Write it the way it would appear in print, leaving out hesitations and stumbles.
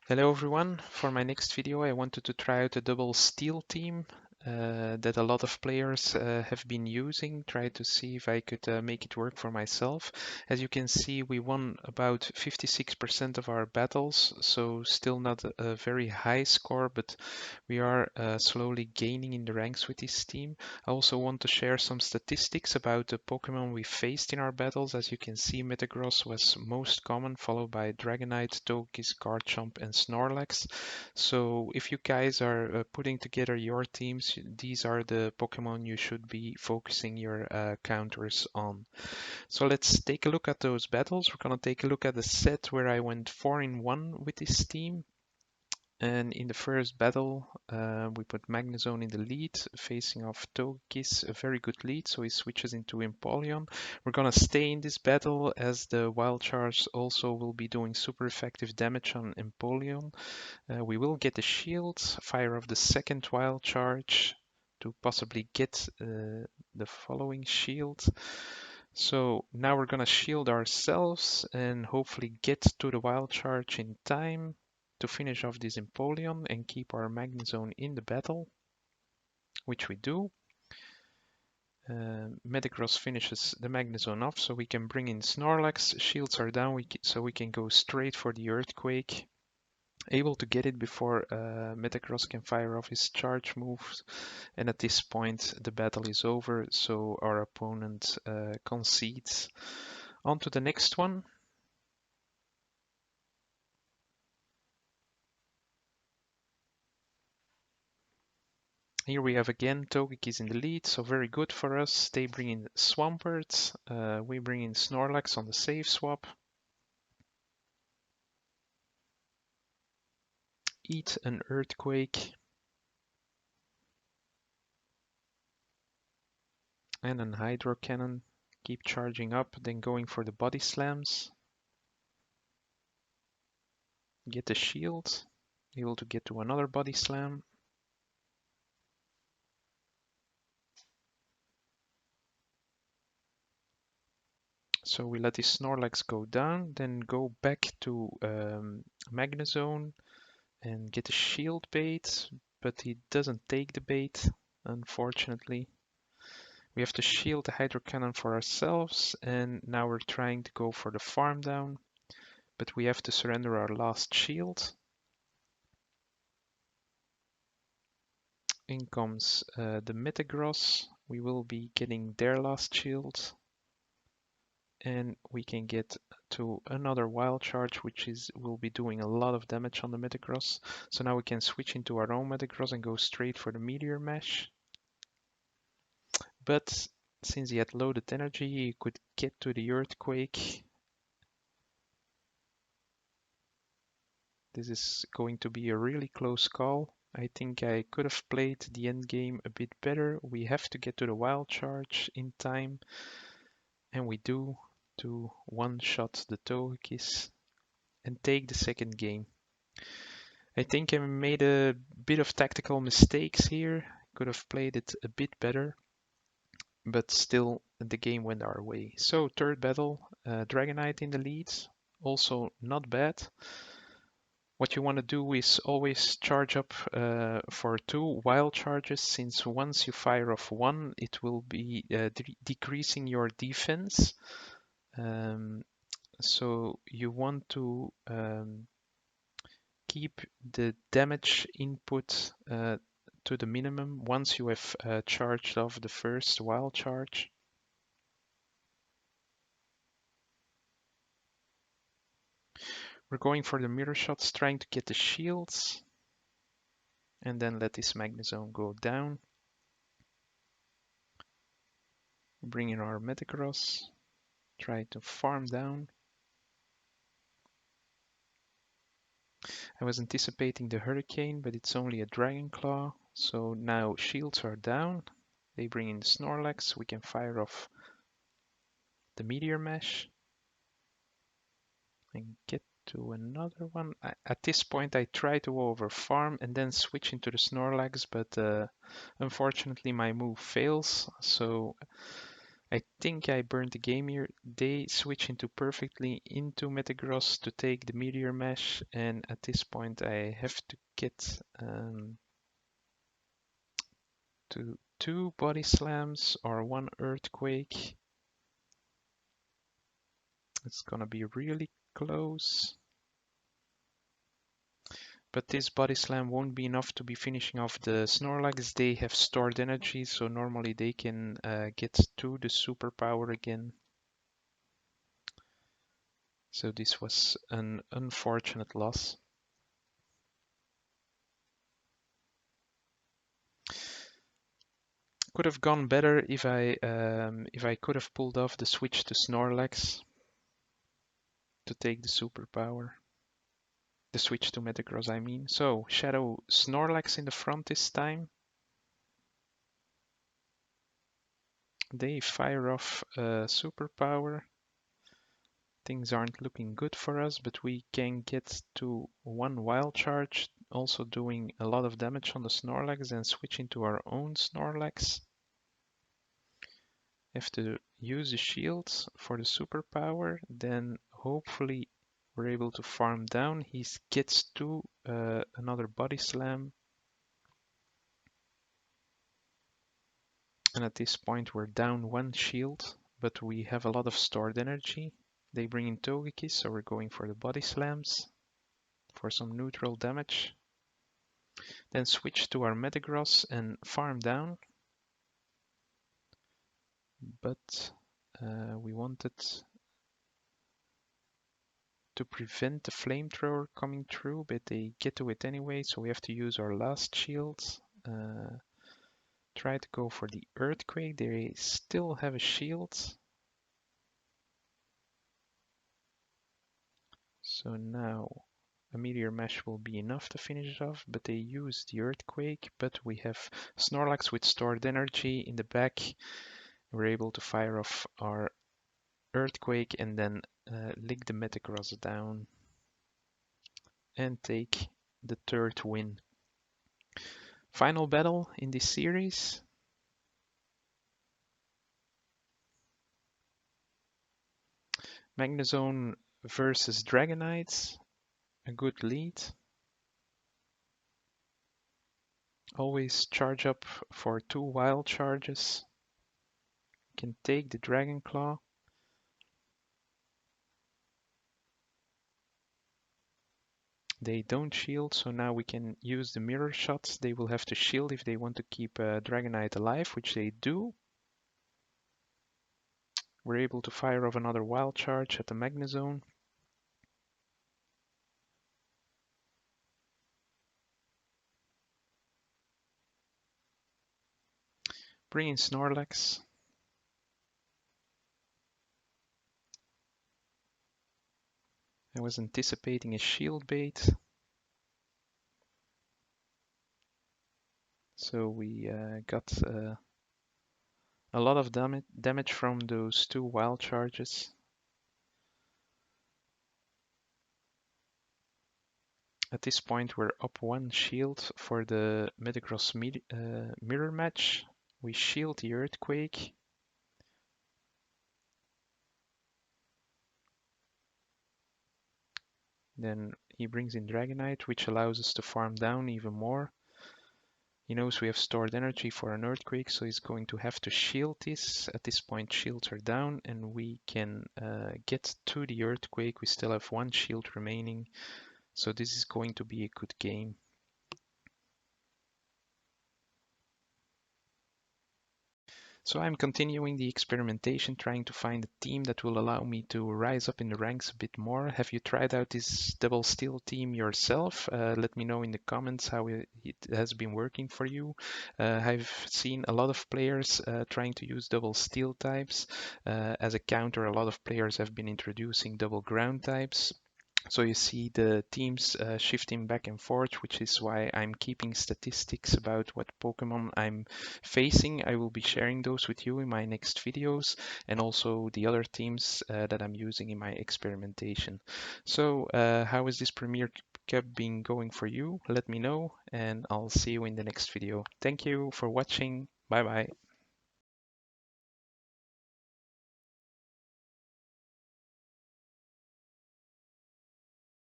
Hello everyone, for my next video I wanted to try out a double steel team that a lot of players have been using, try to see if I could make it work for myself. As you can see, we won about 56% of our battles, so still not a very high score, but we are slowly gaining in the ranks with this team. I also want to share some statistics about the Pokemon we faced in our battles. As you can see, Metagross was most common, followed by Dragonite, Togekiss, Garchomp, and Snorlax. So if you guys are putting together your teams, these are the Pokemon you should be focusing your counters on. So let's take a look at those battles. We're going to take a look at the set where I went 4-in-1 with this team. And in the first battle, we put Magnezone in the lead, facing off Togekiss, a very good lead, so he switches into Empoleon. We're gonna stay in this battle as the Wild Charge also will be doing super effective damage on Empoleon. We will get the shield, fire off the second Wild Charge to possibly get the following shield. So now we're gonna shield ourselves and hopefully get to the Wild Charge in time to finish off this Empoleon and keep our Magnezone in the battle, which we do. Metagross finishes the Magnezone off, so we can bring in Snorlax. Shields are down, so we can go straight for the Earthquake. Able to get it before Metagross can fire off his charge moves. And at this point, the battle is over, so our opponent concedes. On to the next one. Here we have again Togekiss in the lead, so very good for us. They bring in Swampert, we bring in Snorlax on the save swap. Eat an Earthquake. And an Hydro Cannon. Keep charging up, then going for the Body Slams. Get the shield. Able to get to another Body Slam. So we let this Snorlax go down, then go back to Magnezone and get a shield bait, but he doesn't take the bait, unfortunately. We have to shield the Hydro Cannon for ourselves, and now we're trying to go for the farm down, but we have to surrender our last shield. In comes the Metagross. We will be getting their last shield. And we can get to another Wild Charge, which will be doing a lot of damage on the Metagross. So now we can switch into our own Metagross and go straight for the Meteor Mash. But since he had loaded energy, he could get to the Earthquake. This is going to be a really close call. I think I could have played the end game a bit better. We have to get to the Wild Charge in time. And we do, to one-shot the Togekiss and take the second game. I think I made a bit of tactical mistakes here. Could have played it a bit better, but still the game went our way. So third battle, Dragonite in the lead, also not bad. What you want to do is always charge up for 2 wild charges, since once you fire off one, it will be decreasing your defense. So you want to keep the damage input to the minimum once you have charged off the first wild charge. We're going for the mirror shots, trying to get the shields, and then let this Magnezone go down. Bring in our Metagross, try to farm down. I was anticipating the Hurricane, but it's only a Dragon Claw, so now shields are down. They bring in the Snorlax, we can fire off the Meteor Mash and get to another one. At this point I try to over farm and then switch into the Snorlax, but unfortunately my move fails, so I think I burned the game here. They switch into perfectly into Metagross to take the Meteor Mash, and at this point I have to get to 2 Body Slams or 1 Earthquake. It's gonna be really close. But this Body Slam won't be enough to be finishing off the Snorlax. They have stored energy, so normally they can get to the superpower again. So this was an unfortunate loss. Could have gone better if I could have pulled off the switch to Snorlax to take the superpower. The switch to Metagross, I mean. So Shadow Snorlax in the front this time. They fire off a superpower. Things aren't looking good for us, but we can get to 1 Wild Charge, also doing a lot of damage on the Snorlax and switching to our own Snorlax. Have to use the shields for the superpower, then hopefully we're able to farm down. He gets to another Body Slam. And at this point we're down 1 shield, but we have a lot of stored energy. They bring in Togekiss, so we're going for the Body Slams for some neutral damage. Then switch to our Metagross and farm down. But we wanted to prevent the flamethrower coming through, but they get to it anyway, so we have to use our last shields. Try to go for the Earthquake. They still have a shield. So now a Meteor Mash will be enough to finish it off, but they use the Earthquake, but we have Snorlax with stored energy in the back. We're able to fire off our Earthquake and then lick the Metagross down and take the 3rd win. Final battle in this series. Magnezone versus Dragonites. A good lead. Always charge up for 2 wild charges. Can take the Dragon Claw. They don't shield, so now we can use the mirror shots. They will have to shield if they want to keep Dragonite alive, which they do. We're able to fire off another wild charge at the Magnezone. Bring in Snorlax. I was anticipating a shield bait. So we got a lot of damage from those 2 wild charges. At this point we're up 1 shield for the Metagross mirror match. We shield the Earthquake. Then he brings in Dragonite, which allows us to farm down even more. He knows we have stored energy for an Earthquake, so he's going to have to shield this. At this point, shields are down, and we can get to the Earthquake. We still have 1 shield remaining, so this is going to be a good game. So I'm continuing the experimentation, trying to find a team that will allow me to rise up in the ranks a bit more. Have you tried out this double steel team yourself? Let me know in the comments how it has been working for you. I've seen a lot of players trying to use double steel types. As a counter, a lot of players have been introducing double ground types. So you see the teams shifting back and forth, which is why I'm keeping statistics about what Pokemon I'm facing. I will be sharing those with you in my next videos, and also the other teams that I'm using in my experimentation. So how is this Premier Cup been going for you? Let me know, and I'll see you in the next video. Thank you for watching. Bye bye.